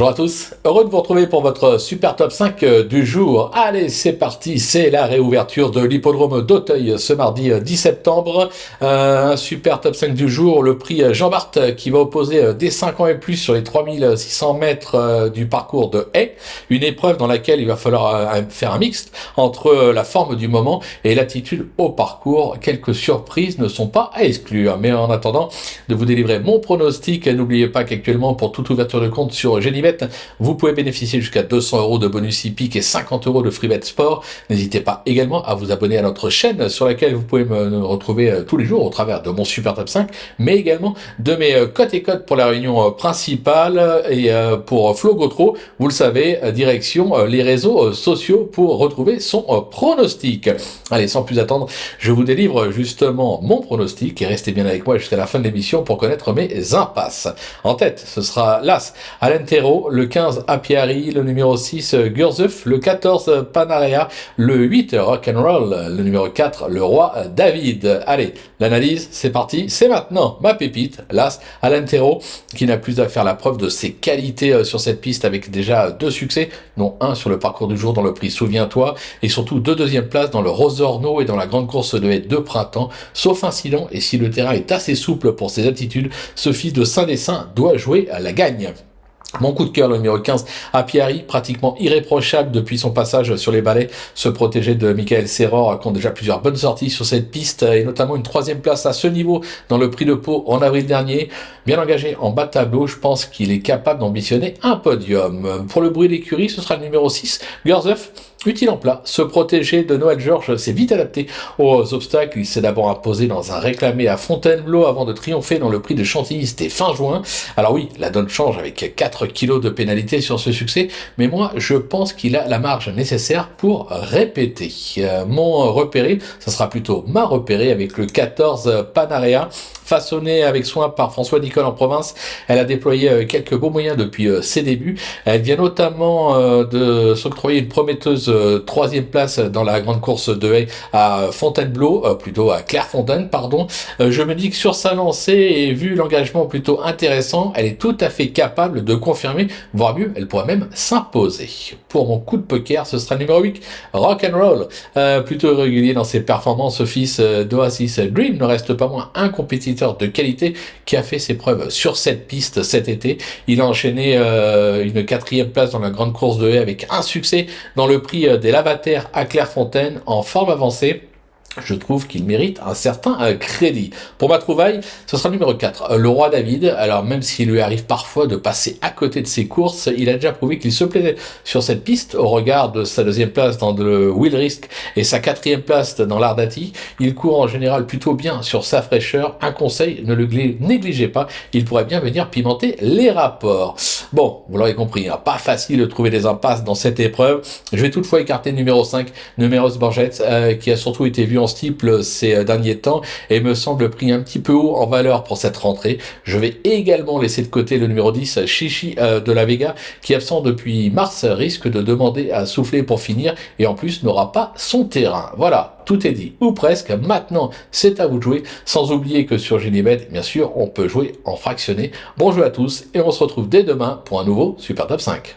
Bonjour à tous, heureux de vous retrouver pour votre super top 5 du jour. Allez, c'est parti, c'est la réouverture de l'hippodrome d'Auteuil ce mardi 10 septembre. Un super top 5 du jour, le prix Jean Bart qui va opposer des 5 ans et plus sur les 3600 mètres du parcours de Haye. Une épreuve dans laquelle il va falloir faire un mixte entre la forme du moment et l'attitude au parcours. Quelques surprises ne sont pas à exclure. Mais en attendant de vous délivrer mon pronostic, n'oubliez pas qu'actuellement pour toute ouverture de compte sur Genibet, vous pouvez bénéficier jusqu'à 200 € de bonus hippique et 50 € de freebet sport. N'hésitez pas également à vous abonner à notre chaîne sur laquelle vous pouvez me retrouver tous les jours au travers de mon super top 5, mais également de mes cotes et codes pour la réunion principale et pour Flo Gautreau, vous le savez, direction les réseaux sociaux pour retrouver son pronostic. Allez, sans plus attendre, je vous délivre justement mon pronostic et restez bien avec moi jusqu'à la fin de l'émission pour connaître mes impasses. En tête, ce sera l'As Alentero, le 15 Apiari, le numéro 6 Gurzuf, le 14 Panarea, le 8 Rock'n'Roll, le numéro 4 le Roi David. Allez, l'analyse, c'est parti, c'est maintenant ma pépite, l'As Alentero, qui n'a plus à faire la preuve de ses qualités sur cette piste avec déjà 2 succès, dont un sur le parcours du jour dans le prix Souviens-toi, et surtout 2 deuxièmes places dans le Rosorno et dans la grande course de Haye de printemps, sauf incident, et si le terrain est assez souple pour ses attitudes, ce fils de Saint-Dessin doit jouer à la gagne. Mon coup de cœur, le numéro 15, Apiari, pratiquement irréprochable depuis son passage sur les balais, se protéger de Michael Serror, compte déjà plusieurs bonnes sorties sur cette piste, et notamment une 3e place à ce niveau dans le prix de Pau en avril dernier. Bien engagé en bas de tableau, je pense qu'il est capable d'ambitionner un podium. Pour le bruit d'écurie, ce sera le numéro 6, Gurzuf. Utile en plat, se protéger de Noël Georges s'est vite adapté aux obstacles. Il s'est d'abord imposé dans un réclamé à Fontainebleau avant de triompher dans le prix de Chantilly, c'était fin juin. Alors oui, la donne change avec 4 kilos de pénalité sur ce succès, mais moi je pense qu'il a la marge nécessaire pour répéter. Mon repéré, ça sera plutôt ma repérée avec le 14 Panarea. Façonnée avec soin par François Nicole en province, elle a déployé quelques beaux moyens depuis ses débuts. Elle vient notamment de s'octroyer une prometteuse 3e place dans la grande course de Haye à Fontainebleau, plutôt à Clairefontaine, pardon. Je me dis que sur sa lancée et vu l'engagement plutôt intéressant, elle est tout à fait capable de confirmer, voire mieux, elle pourrait même s'imposer. Pour mon coup de poker, ce sera le numéro 8, Rock'n'Roll. Plutôt régulier dans ses performances, ce fils d'Oasis Dream ne reste pas moins un compétiteur de qualité qui a fait ses preuves sur cette piste cet été. Il a enchaîné une 4e place dans la grande course de Haye avec un succès dans le prix des Lavataires à Clairefontaine en forme avancée. Je trouve qu'il mérite un certain crédit. Pour ma trouvaille, ce sera le numéro 4, le Roi David. Alors même s'il lui arrive parfois de passer à côté de ses courses, il a déjà prouvé qu'il se plaisait sur cette piste au regard de sa 2e place dans le Will Risk et sa 4e place dans l'Ardati. Il court en général plutôt bien sur sa fraîcheur. Un conseil, ne le négligez pas, il pourrait bien venir pimenter les rapports. Bon, vous l'aurez compris, hein, pas facile de trouver des impasses dans cette épreuve. Je vais toutefois écarter le numéro 5, Numerous Borgette, qui a surtout été vu en steeple ces derniers temps et me semble pris un petit peu haut en valeur pour cette rentrée. Je vais également laisser de côté le numéro 10, Chichi de la Vega, qui absent depuis mars, risque de demander à souffler pour finir et en plus n'aura pas son terrain. Voilà, tout est dit, ou presque. Maintenant, c'est à vous de jouer, sans oublier que sur Genibet, bien sûr, on peut jouer en fractionné. Bon jeu à tous et on se retrouve dès demain pour un nouveau Super Top 5.